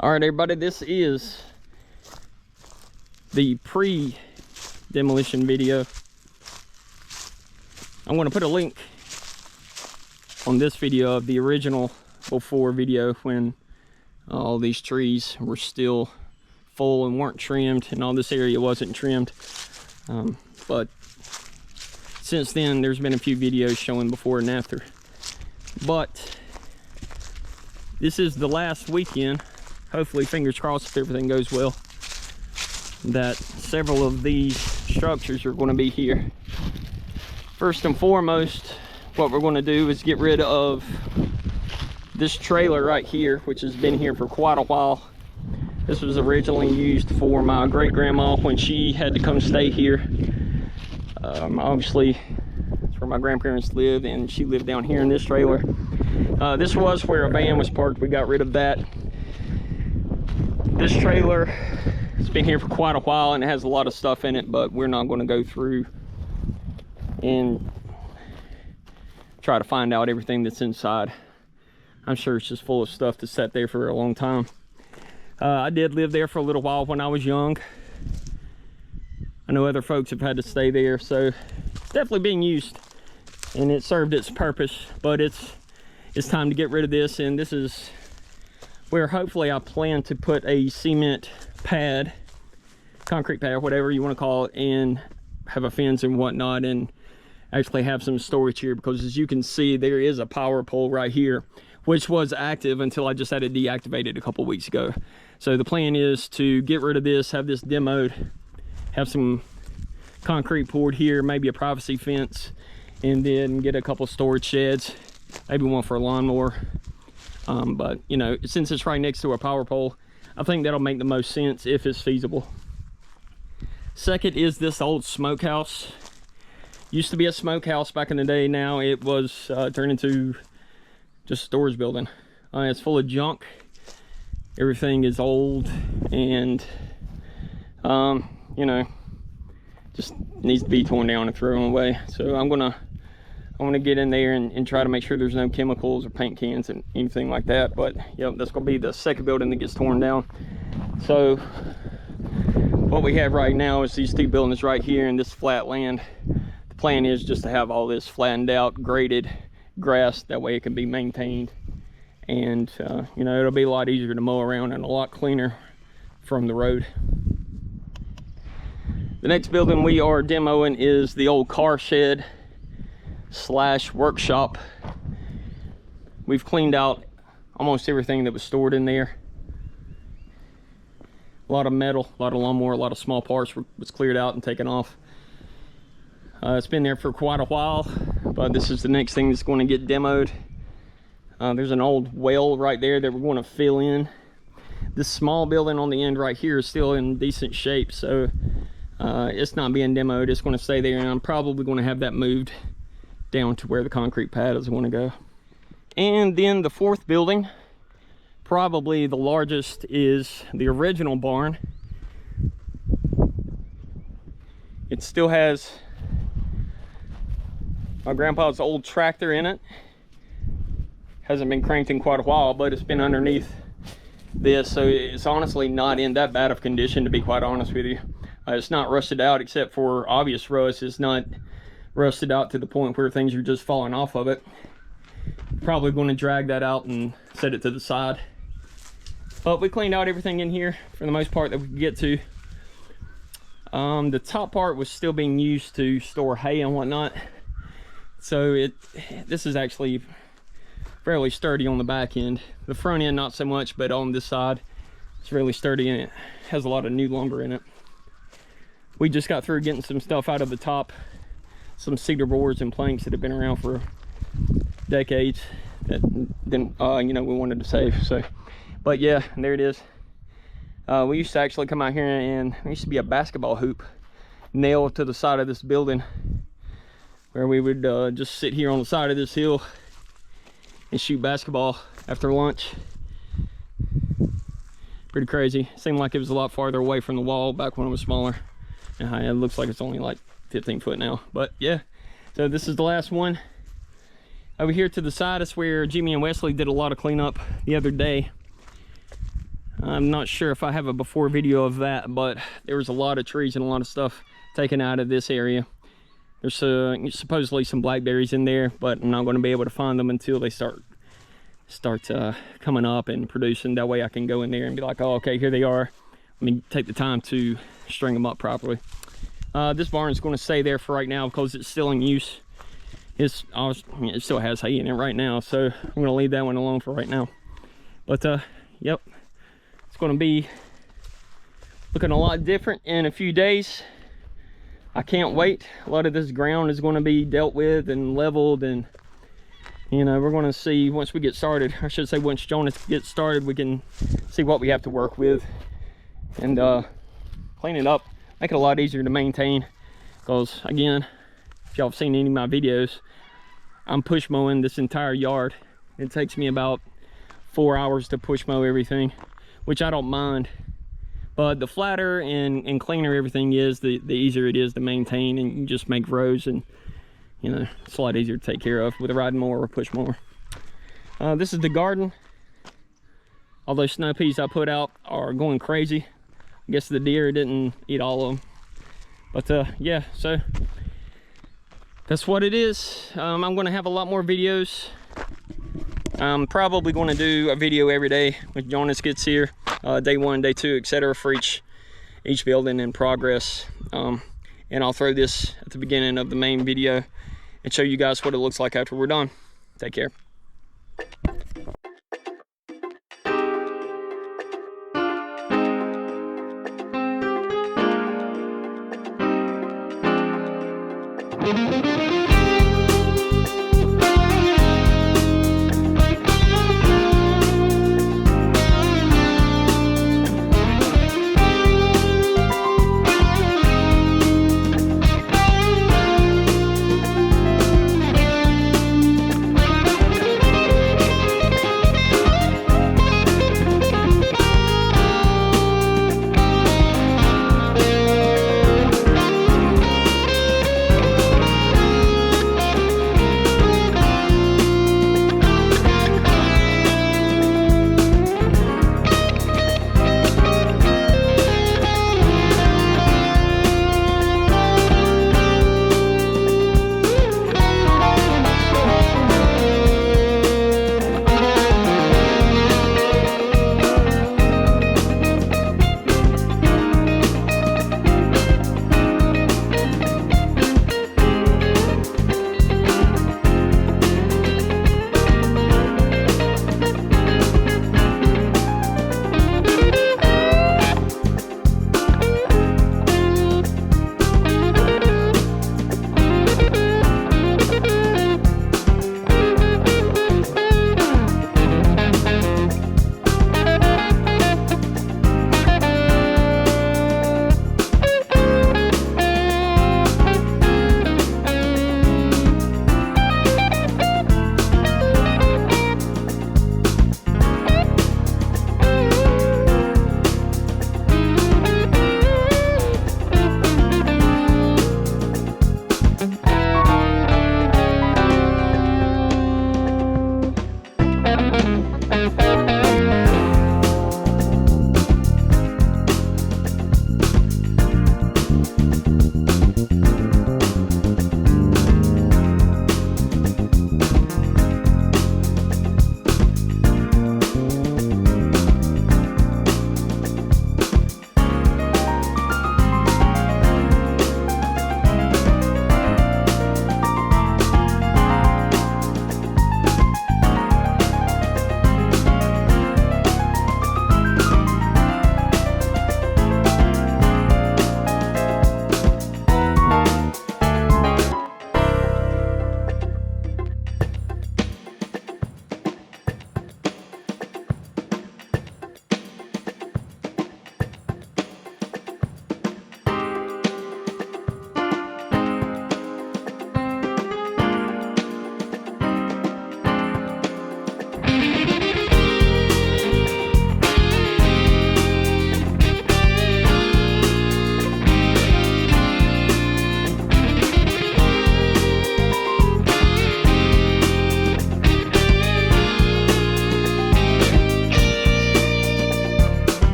All right, everybody, this is the pre-demolition video. I'm going to put a link on this video of the original before video when all these trees were still full and weren't trimmed, and all this area wasn't trimmed. But since then, there's been a few videos showing before and after. But this is the last weekend. Hopefully, fingers crossed, if everything goes well, that several of these structures are going to be here. First and foremost, what we're going to do is get rid of this trailer right here, which has been here for quite a while. This was originally used for my great-grandma when she had to come stay here. Obviously, that's where my grandparents lived, and she lived down here in this trailer. This was where a van was parked. We got rid of that. This trailer has been here for quite a while, and it has a lot of stuff in it, but we're not going to go through and try to find out everything that's inside. I'm sure it's just full of stuff that's sat there for a long time. I did live there for a little while when I was young. I know other folks have had to stay there, so it's definitely being used, and it served its purpose. But it's time to get rid of this, and this is where hopefully I plan to put a cement pad, concrete pad, whatever you want to call it, and have a fence and whatnot, and actually have some storage here, because as you can see, there is a power pole right here, which was active until I just had it deactivated a couple weeks ago. So the plan is to get rid of this, have this demoed, have some concrete poured here, maybe a privacy fence, and then get a couple storage sheds, maybe one for a lawnmower. But you know, since it's right next to a power pole, I think that'll make the most sense if it's feasible. Second is this old smokehouse. Used to be a smokehouse back in the day. Now it was turned into just a storage building. It's full of junk. Everything is old, and you know, just needs to be torn down and thrown away. So I'm gonna get in there and try to make sure there's no chemicals or paint cans and anything like that. But yep, that's gonna be the second building that gets torn down. So what we have right now is these two buildings right here and this flat land. The plan is just to have all this flattened out, graded grass, that way it can be maintained, and you know, it'll be a lot easier to mow around and a lot cleaner from the road. The next building we are demoing is the old car shed slash workshop. We've cleaned out almost everything that was stored in there. A lot of metal, a lot of lawnmower, a lot of small parts was cleared out and taken off. It's been there for quite a while, but this is the next thing that's going to get demoed. There's an old well right there that we're going to fill in. This small building on the end right here is still in decent shape, so it's not being demoed. It's going to stay there, and I'm probably going to have that moved down to where the concrete pad is going to go. And then the fourth building, probably the largest, is the original barn. It still has my grandpa's old tractor in it. Hasn't been cranked in quite a while, but it's been underneath this, so it's honestly not in that bad of condition, to be quite honest with you. It's not rusted out except for obvious rust. It's not rusted out to the point where things are just falling off of it. Probably going to drag that out and set it to the side. But we cleaned out everything in here for the most part that we could get to. The top part was still being used to store hay and whatnot, so this is actually fairly sturdy on the back end. The front end not so much, but on this side it's really sturdy, and it has a lot of new lumber in it. We just got through getting some stuff out of the top, some cedar boards and planks that have been around for decades that then you know, we wanted to save. So but yeah, there it is. We used to actually come out here, and there used to be a basketball hoop nailed to the side of this building, where we would just sit here on the side of this hill and shoot basketball after lunch. Pretty crazy. Seemed like it was a lot farther away from the wall back when it was smaller. It looks like it's only like 15 foot now, but yeah. So this is the last one. Over here to the side is where Jimmy and Wesley did a lot of cleanup the other day. I'm not sure if I have a before video of that, but there was a lot of trees and a lot of stuff taken out of this area. There's supposedly some blackberries in there, but I'm not going to be able to find them until they start coming up and producing. That way I can go in there and be like, oh, okay, here they are. Let me take the time to string them up properly. This barn is going to stay there for right now because it's still in use. It still has hay in it right now, so I'm going to leave that one alone for right now. But yep, it's going to be looking a lot different in a few days. I can't wait. A lot of this ground is going to be dealt with and leveled, and you know, we're going to see once we get started. I should say once Jonas gets started, we can see what we have to work with and clean it up, make it a lot easier to maintain. Because again, if y'all have seen any of my videos, I'm push mowing this entire yard. It takes me about 4 hours to push mow everything, which I don't mind. But the flatter and cleaner everything is, the easier it is to maintain, and you just make rows, and you know, it's a lot easier to take care of with a riding mower or push mower. This is the garden. All those snow peas I put out are going crazy. I guess the deer didn't eat all of them. But yeah, so that's what it is. I'm going to have a lot more videos. I'm probably going to do a video every day when Jonas gets here, day 1, day 2, etc. for each building in progress. And I'll throw this at the beginning of the main video and show you guys what it looks like after we're done. Take care.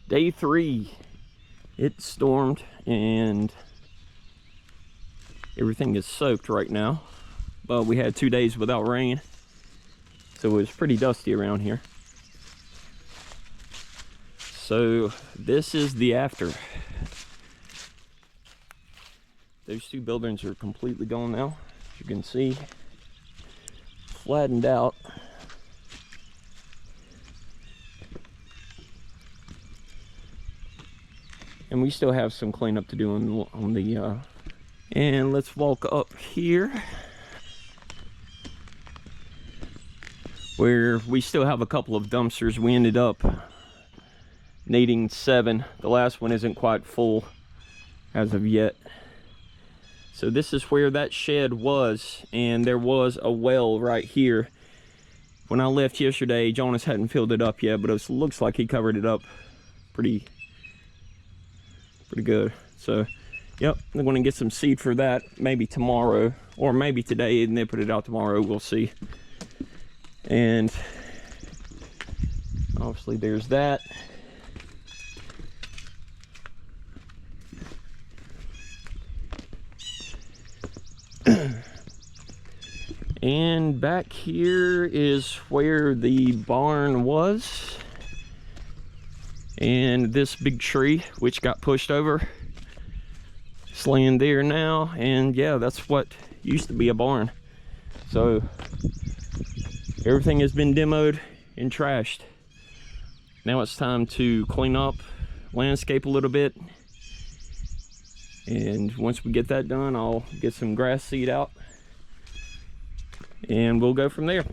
Day 3, it stormed and everything is soaked right now, but we had 2 days without rain, so it was pretty dusty around here. So this is the after. Those 2 buildings are completely gone now, as you can see, flattened out. And we still have some cleanup to do on the and let's walk up here where we still have a couple of dumpsters. We ended up needing 7. The last one isn't quite full as of yet. So this is where that shed was, and there was a well right here. When I left yesterday, Jonas hadn't filled it up yet, but it looks like he covered it up pretty good. So yep, I'm going to get some seed for that maybe tomorrow, or maybe today and then put it out tomorrow. We'll see. And obviously there's that. And back here is where the barn was. And this big tree, which got pushed over, is laying there now. And yeah, that's what used to be a barn. So everything has been demoed and trashed. Now it's time to clean up, landscape a little bit. And once we get that done, I'll get some grass seed out and we'll go from there.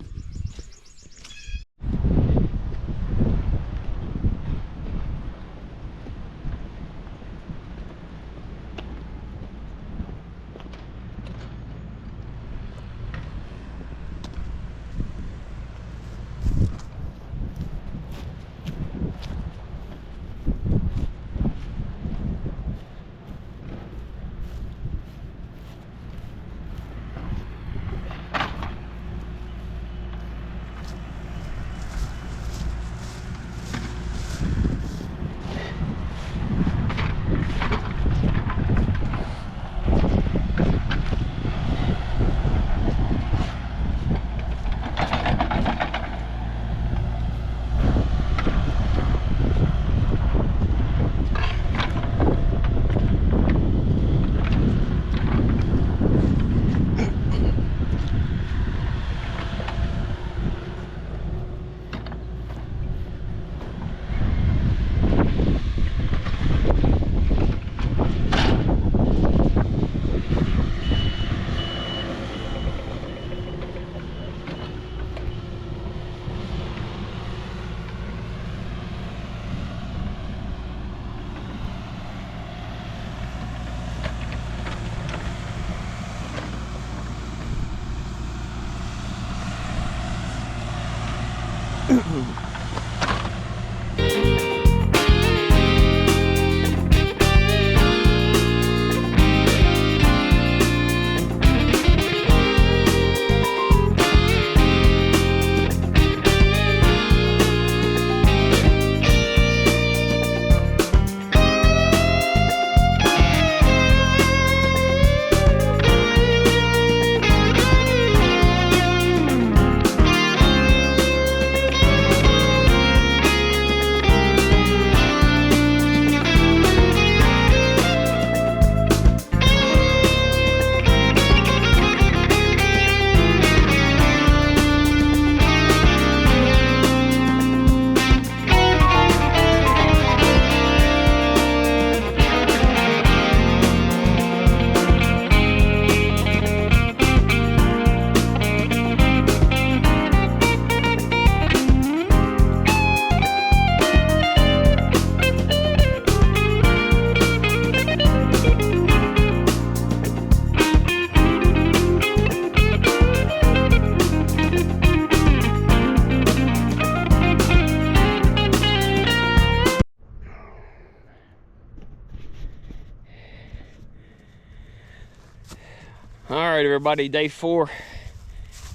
All right, everybody, day 4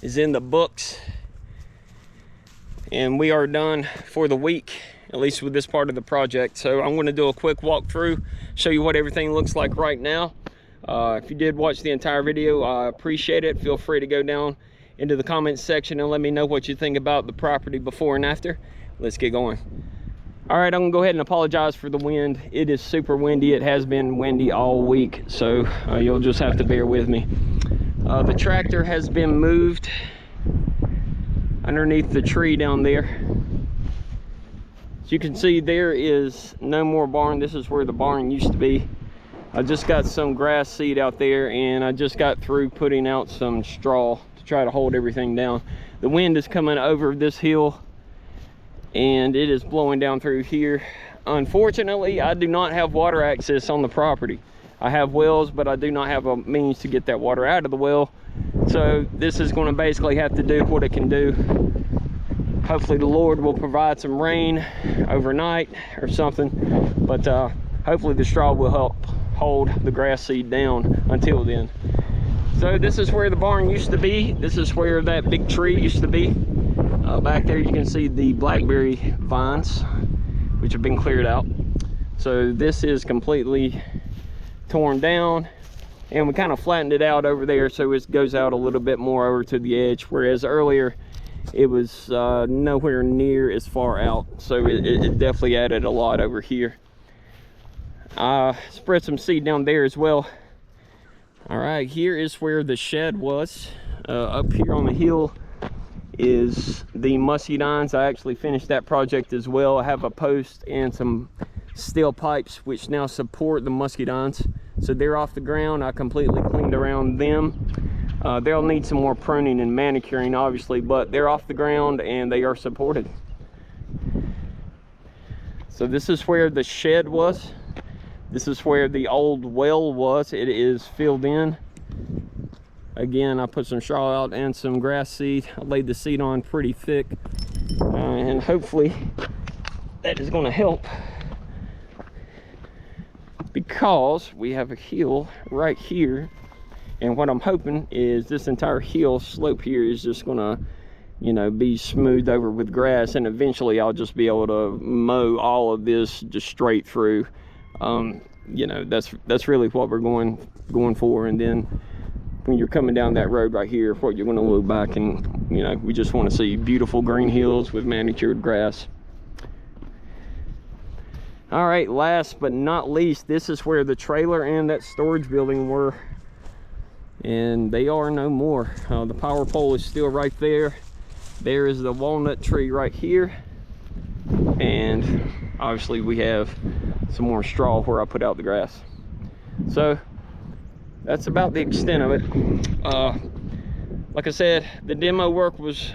is in the books, and we are done for the week, at least with this part of the project. So I'm going to do a quick walkthrough, show you what everything looks like right now. If you did watch the entire video, I appreciate it. Feel free to go down into the comments section and let me know what you think about the property before and after. Let's get going. All right, I'm gonna go ahead and apologize for the wind. It is super windy. It has been windy all week, so you'll just have to bear with me. The tractor has been moved underneath the tree down there. As you can see, there is no more barn. This is where the barn used to be. I just got some grass seed out there, and I just got through putting out some straw to try to hold everything down. The wind is coming over this hill, and it is blowing down through here. Unfortunately, I do not have water access on the property. I have wells, but I do not have a means to get that water out of the well. So this is going to basically have to do what it can do. Hopefully the Lord will provide some rain overnight or something, but hopefully the straw will help hold the grass seed down until then. So this is where the barn used to be. This is where that big tree used to be. Back there you can see the blackberry vines, which have been cleared out. So this is completely torn down, and we kind of flattened it out over there so it goes out a little bit more over to the edge, whereas earlier it was nowhere near as far out. So it definitely added a lot over here. Spread some seed down there as well. All right, here is where the shed was. Up here on the hill is the muscadines. I actually finished that project as well. I have a post and some steel pipes which now support the muscadines, so they're off the ground. I completely cleaned around them. They'll need some more pruning and manicuring, obviously, but they're off the ground and they are supported. So this is where the shed was. This is where the old well was. It is filled in. Again, I put some straw out and some grass seed. I laid the seed on pretty thick, and hopefully that is going to help, because we have a hill right here, and what I'm hoping is this entire hill slope here is just going to, you know, be smoothed over with grass, and eventually I'll just be able to mow all of this just straight through. You know, that's really what we're going for. And then when you're coming down that road right here, what you're going to look back, and you know, we just want to see beautiful green hills with manicured grass. All right, last but not least, this is where the trailer and that storage building were, and they are no more. The power pole is still right there. There is the walnut tree right here, and obviously we have some more straw where I put out the grass. So that's about the extent of it. Like I said, the demo work was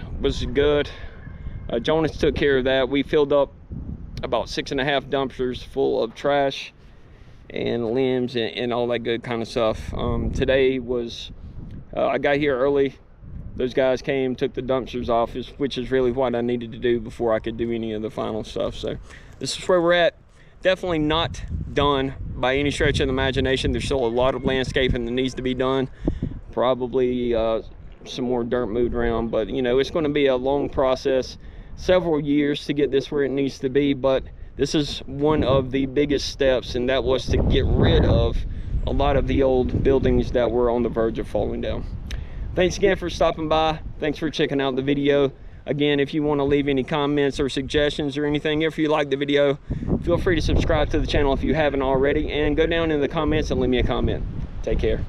good. Jonas took care of that. We filled up about 6.5 dumpsters full of trash and limbs and all that good kind of stuff. Today was, I got here early. Those guys came, took the dumpsters off, which is really what I needed to do before I could do any of the final stuff. So this is where we're at. Definitely not done by any stretch of the imagination. There's still a lot of landscaping that needs to be done. Probably some more dirt moved around, but you know, it's going to be a long process, several years to get this where it needs to be. But this is one of the biggest steps, and that was to get rid of a lot of the old buildings that were on the verge of falling down. Thanks again for stopping by. Thanks for checking out the video. Again, if you want to leave any comments or suggestions or anything, if you like the video, feel free to subscribe to the channel if you haven't already, and go down in the comments and leave me a comment. Take care.